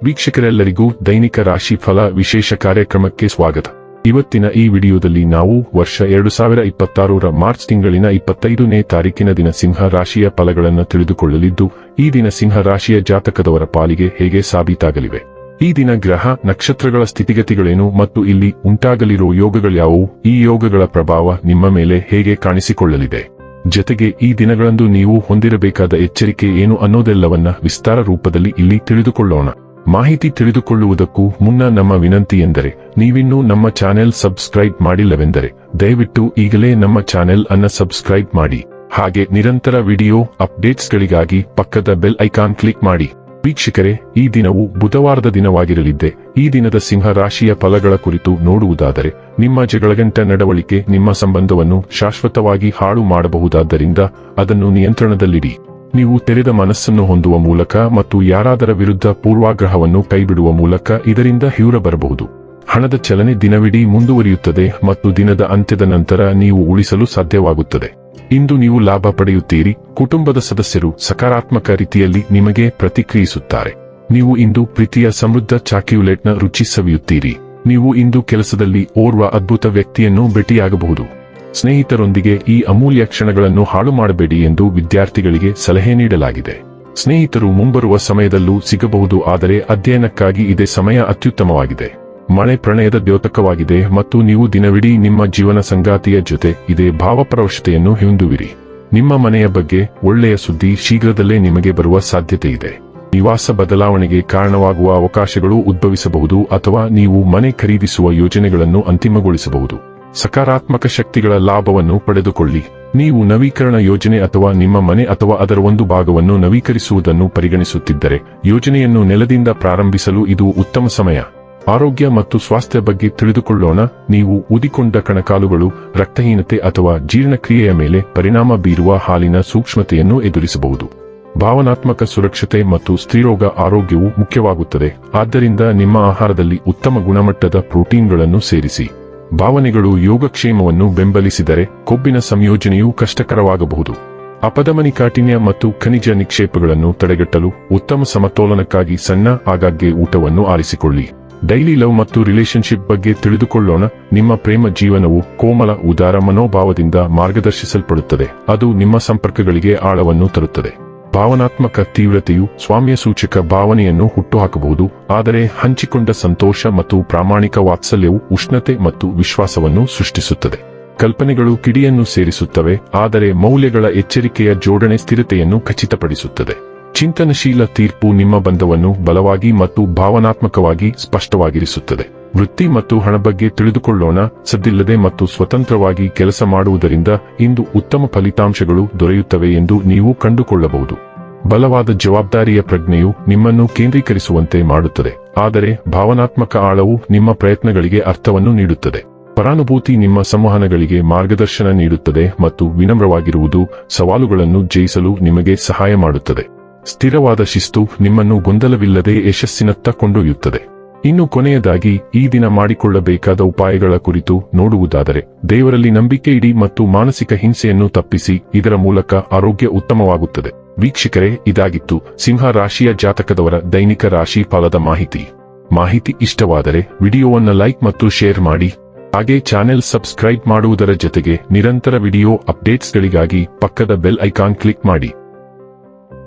ವೀಕ್ಷಕರೆಲ್ಲರಿಗೂ ದೈನಿಕ ರಾಶಿ ಫಲ ವಿಶೇಷ ಕಾರ್ಯಕ್ರಮಕ್ಕೆ ಸ್ವಾಗತ. ಇವತ್ತಿನ ಈ ವಿಡಿಯೋದಲ್ಲಿ ನಾವು ವರ್ಷ 2026ರ ಮಾರ್ಚ್ ತಿಂಗಳಿನ 25ನೇ ತಾರೀಕಿನ ದಿನ ಸಿಂಹ ರಾಶಿಯ ಫಲಗಳನ್ನು ತಿಳಿದುಕೊಳ್ಳಲಿದ್ದು, ಈ ದಿನ ಸಿಂಹ ರಾಶಿಯ ಜಾತಕದವರ ಪಾಲಿಗೆ ಹೇಗೆ ಸಾಬೀತಾಗಲಿವೆ, ಈ ದಿನ ಗ್ರಹ ನಕ್ಷತ್ರಗಳ ಸ್ಥಿತಿಗತಿಗಳೇನು ಮತ್ತು ಇಲ್ಲಿ ಉಂಟಾಗಲಿರುವ ಯೋಗಗಳ್ಯಾವುವು, ಈ ಯೋಗಗಳ ಪ್ರಭಾವ ನಿಮ್ಮ ಮೇಲೆ ಹೇಗೆ ಕಾಣಿಸಿಕೊಳ್ಳಲಿದೆ, ಜೊತೆಗೆ ಈ ದಿನಗಳಂದು ನೀವು ಹೊಂದಿರಬೇಕಾದ ಎಚ್ಚರಿಕೆ ಏನು ಅನ್ನೋದೆಲ್ಲವನ್ನ ವಿಸ್ತಾರ ರೂಪದಲ್ಲಿ ಇಲ್ಲಿ ತಿಳಿದುಕೊಳ್ಳೋಣ. ಮಾಹಿತಿ ತಿಳಿದುಕೊಳ್ಳುವುದಕ್ಕೂ ಮುನ್ನ ನಮ್ಮ ವಿನಂತಿ ಎಂದರೆ, ನೀವಿನ್ನೂ ನಮ್ಮ ಚಾನೆಲ್ ಸಬ್ಸ್ಕ್ರೈಬ್ ಮಾಡಿಲ್ಲವೆಂದರೆ ದಯವಿಟ್ಟು ಈಗಲೇ ನಮ್ಮ ಚಾನೆಲ್ ಅನ್ನು ಸಬ್ಸ್ಕ್ರೈಬ್ ಮಾಡಿ. ಹಾಗೆ ನಿರಂತರ ವಿಡಿಯೋ ಅಪ್ಡೇಟ್ಸ್ಗಳಿಗಾಗಿ ಪಕ್ಕದ ಬೆಲ್ ಐಕಾನ್ ಕ್ಲಿಕ್ ಮಾಡಿ. ವೀಕ್ಷಕರೇ, ಈ ದಿನವು ಬುಧವಾರದ ದಿನವಾಗಿರಲಿದ್ದೆ. ಈ ದಿನದ ಸಿಂಹ ರಾಶಿಯ ಫಲಗಳ ಕುರಿತು ನೋಡುವುದಾದರೆ, ನಿಮ್ಮ ಜಗಳಗಂಟ ನಡವಳಿಕೆ ನಿಮ್ಮ ಸಂಬಂಧವನ್ನು ಶಾಶ್ವತವಾಗಿ ಹಾಳು ಮಾಡಬಹುದಾದ್ದರಿಂದ ಅದನ್ನು ನಿಯಂತ್ರಣದಲ್ಲಿಡಿ. ನೀವು ತೆರೆದ ಮನಸ್ಸನ್ನು ಹೊಂದುವ ಮೂಲಕ ಮತ್ತು ಯಾರಾದರ ವಿರುದ್ಧ ಪೂರ್ವಾಗ್ರಹವನ್ನು ಕೈಬಿಡುವ ಮೂಲಕ ಇದರಿಂದ ಹಿವ್ರ ಬರಬಹುದು. ಹಣದ ಚಲನೆ ದಿನವಿಡೀ ಮುಂದುವರಿಯುತ್ತದೆ ಮತ್ತು ದಿನದ ಅಂತ್ಯದ ನಂತರ ನೀವು ಉಳಿಸಲು ಸಾಧ್ಯವಾಗುತ್ತದೆ. ಇಂದು ನೀವು ಲಾಭ ಪಡೆಯುತ್ತೀರಿ. ಕುಟುಂಬದ ಸದಸ್ಯರು ಸಕಾರಾತ್ಮಕ ರೀತಿಯಲ್ಲಿ ನಿಮಗೆ ಪ್ರತಿಕ್ರಿಯಿಸುತ್ತಾರೆ. ನೀವು ಇಂದು ಪ್ರೀತಿಯ ಸಮೃದ್ಧ ಚಾಕ್ಲೇಟ್ನ ರುಚಿ ಸವಿಯುತ್ತೀರಿ. ನೀವು ಇಂದು ಕೆಲಸದಲ್ಲಿ ಓರ್ವ ಅದ್ಭುತ ವ್ಯಕ್ತಿಯನ್ನು ಭೇಟಿಯಾಗಬಹುದು. ಸ್ನೇಹಿತರೊಂದಿಗೆ ಈ ಅಮೂಲ್ಯ ಕ್ಷಣಗಳನ್ನು ಹಾಳು ಮಾಡಬೇಡಿ ಎಂದು ವಿದ್ಯಾರ್ಥಿಗಳಿಗೆ ಸಲಹೆ ನೀಡಲಾಗಿದೆ. ಸ್ನೇಹಿತರು ಮುಂಬರುವ ಸಮಯದಲ್ಲೂ ಸಿಗಬಹುದು, ಆದರೆ ಅಧ್ಯಯನಕ್ಕಾಗಿ ಇದೇ ಸಮಯ ಅತ್ಯುತ್ತಮವಾಗಿದೆ. ಮಳೆ ಪ್ರಣಯದ ದ್ಯೋತಕವಾಗಿದೆ ಮತ್ತು ನೀವು ದಿನವಿಡೀ ನಿಮ್ಮ ಜೀವನ ಸಂಗಾತಿಯ ಜೊತೆ ಇದೇ ಭಾವಪರವಶತೆಯನ್ನು ಹೊಂದುವಿರಿ. ನಿಮ್ಮ ಮನೆಯ ಬಗ್ಗೆ ಒಳ್ಳೆಯ ಸುದ್ದಿ ಶೀಘ್ರದಲ್ಲೇ ನಿಮಗೆ ಬರುವ ಸಾಧ್ಯತೆ ಇದೆ. ನಿವಾಸ ಬದಲಾವಣೆಗೆ ಕಾರಣವಾಗುವ ಅವಕಾಶಗಳು ಉದ್ಭವಿಸಬಹುದು ಅಥವಾ ನೀವು ಮನೆ ಖರೀದಿಸುವ ಯೋಜನೆಗಳನ್ನು ಅಂತಿಮಗೊಳಿಸಬಹುದು. ಸಕಾರಾತ್ಮಕ ಶಕ್ತಿಗಳ ಲಾಭವನ್ನು ಪಡೆದುಕೊಳ್ಳಿ. ನೀವು ನವೀಕರಣ ಯೋಜನೆ ಅಥವಾ ನಿಮ್ಮ ಮನೆ ಅಥವಾ ಅದರ ಒಂದು ಭಾಗವನ್ನು ನವೀಕರಿಸುವುದನ್ನು ಪರಿಗಣಿಸುತ್ತಿದ್ದರೆ ಯೋಜನೆಯನ್ನು ನೆಲದಿಂದ ಪ್ರಾರಂಭಿಸಲು ಇದು ಉತ್ತಮ ಸಮಯ. ಆರೋಗ್ಯ ಮತ್ತು ಸ್ವಾಸ್ಥ್ಯ ಬಗ್ಗೆ ತಿಳಿದುಕೊಳ್ಳೋಣ. ನೀವು ಊದಿಕೊಂಡ ಕಣಕಾಲುಗಳು, ರಕ್ತಹೀನತೆ ಅಥವಾ ಜೀರ್ಣಕ್ರಿಯೆಯ ಮೇಲೆ ಪರಿಣಾಮ ಬೀರುವ ಹಾಲಿನ ಸೂಕ್ಷ್ಮತೆಯನ್ನು ಎದುರಿಸಬಹುದು. ಭಾವನಾತ್ಮಕ ಸುರಕ್ಷತೆ ಮತ್ತು ಸ್ತ್ರೀರೋಗ ಆರೋಗ್ಯವು ಮುಖ್ಯವಾಗುತ್ತದೆ. ಆದ್ದರಿಂದ ನಿಮ್ಮ ಆಹಾರದಲ್ಲಿ ಉತ್ತಮ ಗುಣಮಟ್ಟದ ಪ್ರೋಟೀನ್ಗಳನ್ನು ಸೇರಿಸಿ. ಭಾವನೆಗಳು ಯೋಗಕ್ಷೇಮವನ್ನು ಬೆಂಬಲಿಸಿದರೆ ಕೊಬ್ಬಿನ ಸಂಯೋಜನೆಯು ಕಷ್ಟಕರವಾಗಬಹುದು. ಅಪಧಮನಿಕಾಠಿಣ್ಯ ಮತ್ತು ಖನಿಜ ನಿಕ್ಷೇಪಗಳನ್ನು ತಡೆಗಟ್ಟಲು ಉತ್ತಮ ಸಮತೋಲನಕ್ಕಾಗಿ ಸಣ್ಣ ಆಗಾಗ್ಗೆ ಊಟವನ್ನು ಆರಿಸಿಕೊಳ್ಳಿ. ಡೈಲಿ ಲವ್ ಮತ್ತು ರಿಲೇಶನ್ಶಿಪ್ ಬಗ್ಗೆ ತಿಳಿದುಕೊಳ್ಳೋಣ. ನಿಮ್ಮ ಪ್ರೇಮ ಜೀವನವು ಕೋಮಲ ಉದಾರ ಮನೋಭಾವದಿಂದ ಮಾರ್ಗದರ್ಶಿಸಲ್ಪಡುತ್ತದೆ. ಅದು ನಿಮ್ಮ ಸಂಪರ್ಕಗಳಿಗೆ ಆಳವನ್ನು ತರುತ್ತದೆ. ಭಾವನಾತ್ಮಕ ತೀವ್ರತೆಯು ಸ್ವಾಮ್ಯ ಸೂಚಕ ಭಾವನೆಯನ್ನು ಹುಟ್ಟುಹಾಕಬಹುದು, ಆದರೆ ಹಂಚಿಕೊಂಡ ಸಂತೋಷ ಮತ್ತು ಪ್ರಾಮಾಣಿಕ ವಾತ್ಸಲ್ಯವು ಉಷ್ಣತೆ ಮತ್ತು ವಿಶ್ವಾಸವನ್ನು ಸೃಷ್ಟಿಸುತ್ತದೆ. ಕಲ್ಪನೆಗಳು ಕಿಡಿಯನ್ನು ಸೇರಿಸುತ್ತವೆ, ಆದರೆ ಮೌಲ್ಯಗಳ ಎಚ್ಚರಿಕೆಯ ಜೋಡಣೆ ಸ್ಥಿರತೆಯನ್ನು ಖಚಿತಪಡಿಸುತ್ತದೆ. ಚಿಂತನಶೀಲ ತೀರ್ಪು ನಿಮ್ಮ ಬಂಧವನ್ನು ಬಲವಾಗಿ ಮತ್ತು ಭಾವನಾತ್ಮಕವಾಗಿ ಸ್ಪಷ್ಟವಾಗಿರಿಸುತ್ತದೆ. ವೃತ್ತಿ ಮತ್ತು ಹಣ ಬಗ್ಗೆ ತಿಳಿದುಕೊಳ್ಳೋಣ. ಸದ್ದಿಲ್ಲದೆ ಮತ್ತು ಸ್ವತಂತ್ರವಾಗಿ ಕೆಲಸ ಮಾಡುವುದರಿಂದ ಇಂದು ಉತ್ತಮ ಫಲಿತಾಂಶಗಳು ದೊರೆಯುತ್ತವೆ ಎಂದು ನೀವು ಕಂಡುಕೊಳ್ಳಬಹುದು. ಬಲವಾದ ಜವಾಬ್ದಾರಿಯ ಪ್ರಜ್ಞೆಯು ನಿಮ್ಮನ್ನು ಕೇಂದ್ರೀಕರಿಸುವಂತೆ ಮಾಡುತ್ತದೆ, ಆದರೆ ಭಾವನಾತ್ಮಕ ಆಳವು ನಿಮ್ಮ ಪ್ರಯತ್ನಗಳಿಗೆ ಅರ್ಥವನ್ನು ನೀಡುತ್ತದೆ. ಪರಾನುಭೂತಿ ನಿಮ್ಮ ಸಂವಹನಗಳಿಗೆ ಮಾರ್ಗದರ್ಶನ ನೀಡುತ್ತದೆ ಮತ್ತು ವಿನಮ್ರವಾಗಿರುವುದು ಸವಾಲುಗಳನ್ನು ಜಯಿಸಲು ನಿಮಗೆ ಸಹಾಯ ಮಾಡುತ್ತದೆ. ಸ್ಥಿರವಾದ ಶಿಸ್ತು ನಿಮ್ಮನ್ನು ಗೊಂದಲವಿಲ್ಲದೆ ಯಶಸ್ಸಿನತ್ತ ಕೊಂಡೊಯ್ಯುತ್ತದೆ. ಇನ್ನು ಕೊನೆಯದಾಗಿ ಈ ದಿನ ಮಾಡಿಕೊಳ್ಳಬೇಕಾದ ಉಪಾಯಗಳ ಕುರಿತು ನೋಡುವುದಾದರೆ, ದೇವರಲ್ಲಿ ನಂಬಿಕೆ ಇಡಿ ಮತ್ತು ಮಾನಸಿಕ ಹಿಂಸೆಯನ್ನು ತಪ್ಪಿಸಿ. ಇದರ ಮೂಲಕ ಆರೋಗ್ಯ ಉತ್ತಮವಾಗುತ್ತದೆ. ವೀಕ್ಷಕರೇ, ಇದಾಗಿತ್ತು ಸಿಂಹ ರಾಶಿಯ ಜಾತಕದವರ ದೈನಿಕ ರಾಶಿ ಫಲದ ಮಾಹಿತಿ ಇಷ್ಟವಾದರೆ ವಿಡಿಯೋವನ್ನು ಲೈಕ್ ಮತ್ತು ಶೇರ್ ಮಾಡಿ. ಹಾಗೆ ಚಾನೆಲ್ ಸಬ್ಸ್ಕ್ರೈಬ್ ಮಾಡುವುದರ ಜೊತೆಗೆ ನಿರಂತರ ವಿಡಿಯೋ ಅಪ್ಡೇಟ್ಸ್ಗಳಿಗಾಗಿ ಪಕ್ಕದ ಬೆಲ್ ಐಕಾನ್ ಕ್ಲಿಕ್ ಮಾಡಿ.